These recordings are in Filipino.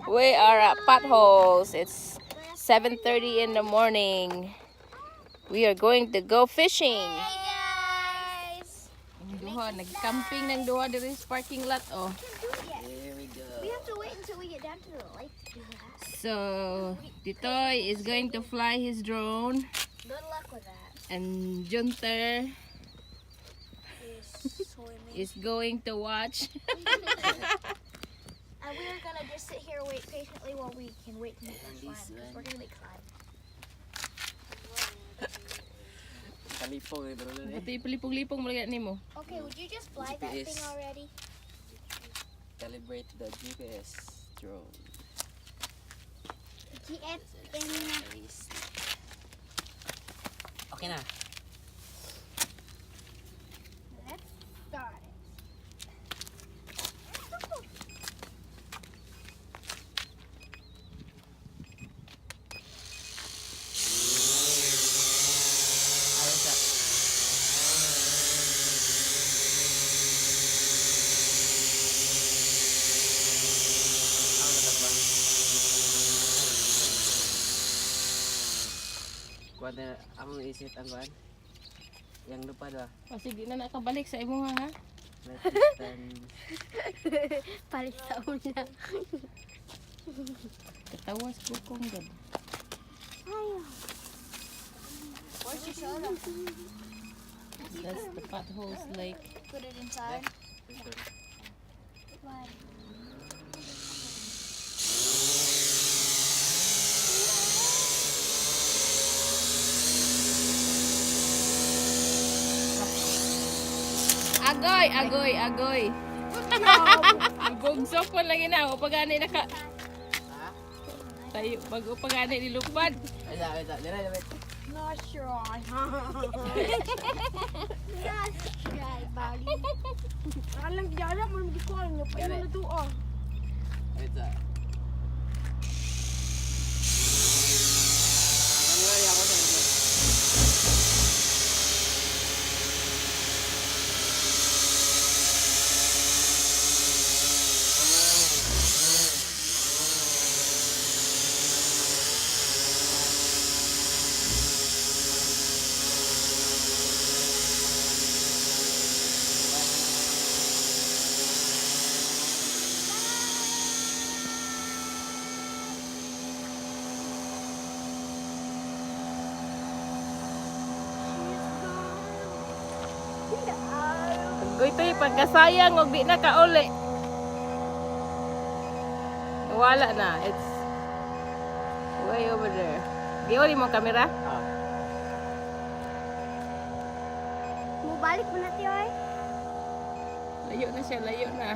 We are at Potholes. It's 7:30 in the morning. We are going to go fishing. Hey guys! Duha, nag-camping ng duha diri sa parking lot. Oh. Here we go. We have to wait until we get down to the lake to do that. So, Titoy is going to fly his drone. Good luck with that. And Junter Swimming. is going to watch. And we are gonna just sit here and wait patiently while we can wait to make our slime. Because we're gonna make slime. Kalipong ito rin. Pati palipong-lipong mo lagi nimo. Okay, would you just fly that GPS. thing already? Calibrate the GPS drone. GF thing. Okay na. Let's start it. Ayos siya. Ang lakas ba? Kuwan na, ang isit ang kuwan. Yang lupad ba? Kasi di na nakabalik sa imo ha. Palit sa una. Katawa sa bukong gab. Where's your soda? That's the Potholes Lake. Put it inside. Why? Agoy, agoy, agoy. Bugso po lang ina, upagani naka. Tayo, bago upagani nilupad. Ayos, dira, dira. Not sure. Not sure, buddy. Alang jala mo nang gikuan niyo pa na to oh. Ayos. Ano ako na? Agoy to'y pagkasayang, huwag di na kauli. Wala na, it's way over there. Giwali mo kamera? Mubalik mo na tiyo ay. Layo na siya, layo na.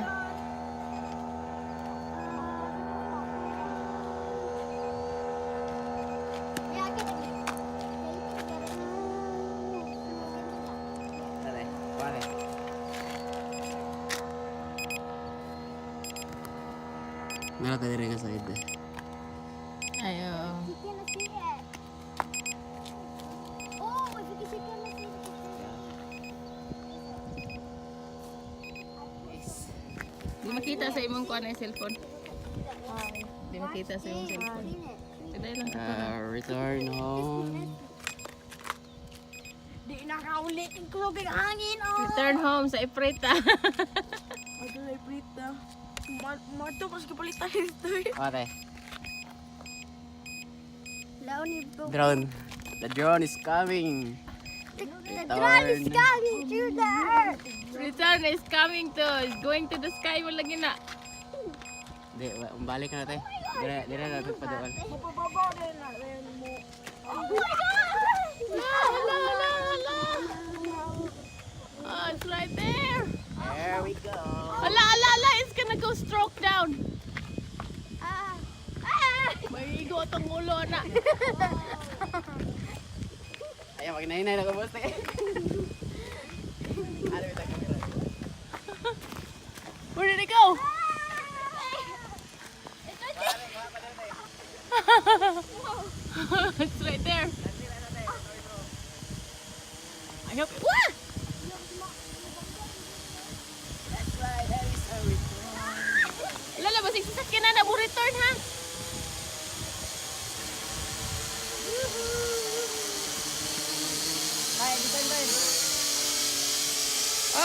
Tara, pare. Meron tayo rin sa side. Ayo. You cannot see it. Oh, if you can see it. Di makita sa imong kuha na yung cellphone. Di makita sa imong cellphone. Kaday lang ka. Return home. Di nakaulit ang kulog ng hangin oh. Return home sa Ipreta. Ano ay prita? Marto kasi kapalitan ito. Pare. Laon ni bro. Drone. The drone is coming. The drone is coming to the earth. Return is coming to, going to the sky mo lagi na. Di, umbalik na natin. Dira na natin pa doon. Mapababa din na rin mo. Oh my God! La, la, la, la. Oh, it's right there. There we go. Ala, ala, ala, it's gonna go stroke down. Ah. May igo itong ulo na. Ayaw, maginahinay na ko boss eh. Where did it go? It's right there. I hope. What? That's right, that is a return. Lalabas isa sa dapat kinana mo return ha. Bye, return, bye.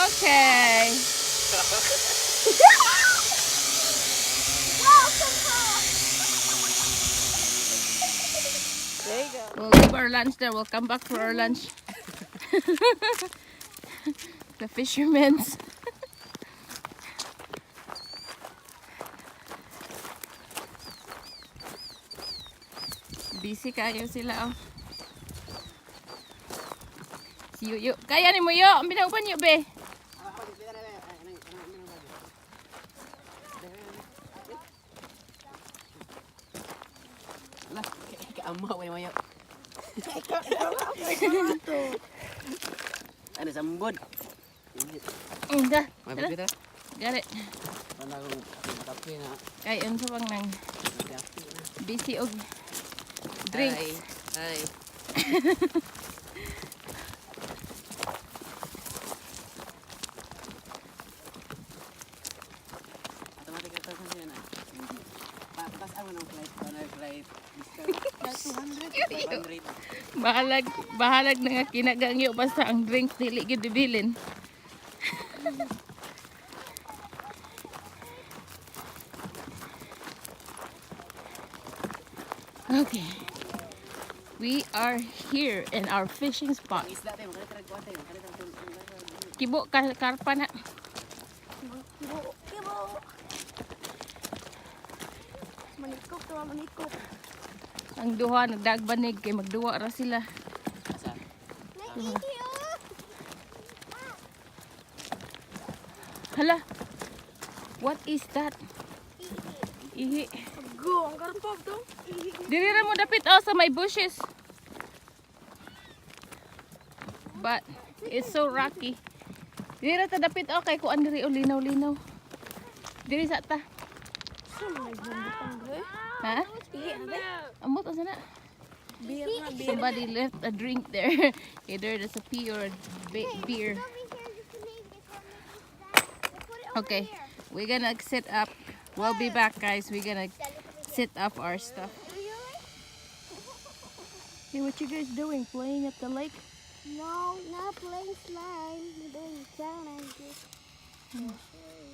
Okay. There you go. We'll leave our lunch there. We'll come back for our lunch. The fishermen's. Busy kayo sila oh. Si Yuyo. Kaya ni mo yo. Ang binaupan niyo be. Lah, kamu way mayo. Ano sambod? Dah. May kita. Got it. Mana ko kape na. Kaya unsa bang nang busy og drinks. Hi. Automatic ito sa siya na. Patas ang ng flight. Flight. 200. Bahalag na nga kinagangyo basta ang drink dili gyud dibilin. Okay. We are here in our fishing spot. Kibo karpa na. Kibo. Manikop to, manikop. Ang duha nagdagbanig kay magduwa ra sila. Asa? Hala. What is that? Ihi. Go, ang karpov to. Diri ra mo dapit oh sa may bushes. But it's so rocky. Diri ra ta dapit oh kay kuan diri oh linaw-linaw. Diri sa ta. Ha? Amot asa na. Beer na, beer. Somebody left a drink there. Either there's a pee or a beer. Okay, we're gonna set up. We'll be back, guys. We're gonna set up our stuff. Hey, what you guys doing? Playing at the lake? No, not playing slime. We're doing challenges.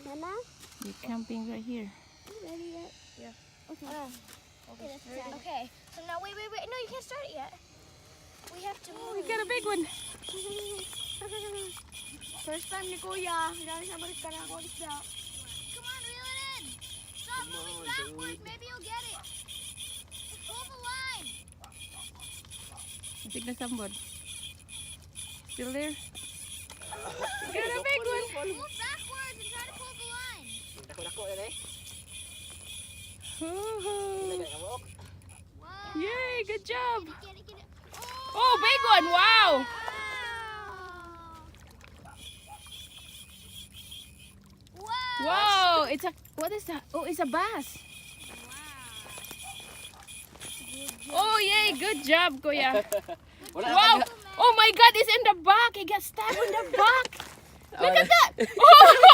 Mama, We're camping right here. you ready yet? Yeah. Okay. Okay, let's try. Okay. So now, wait. No, you can't start it yet. We have to Oh, we move. got a big one. First time ni Kuya. Dahil sa balik ka na ako isda. Come on, reel it in. Stop moving backwards. Maybe you'll get it. Pull the line. Big na sambod. Still there? Got a big one. Move backwards and try to pull the line. Dako-dako yan eh. Woohoo. Wow. Yay, good job. Get it. Oh, big one. Wow. Wow. Whoa, it's a, what is that? Oh, it's a bass. Oh, yay, good job, Kuya. Wala Wow. ka- Oh my God, it's in the back. He got stabbed in the back. Look at that. Oh,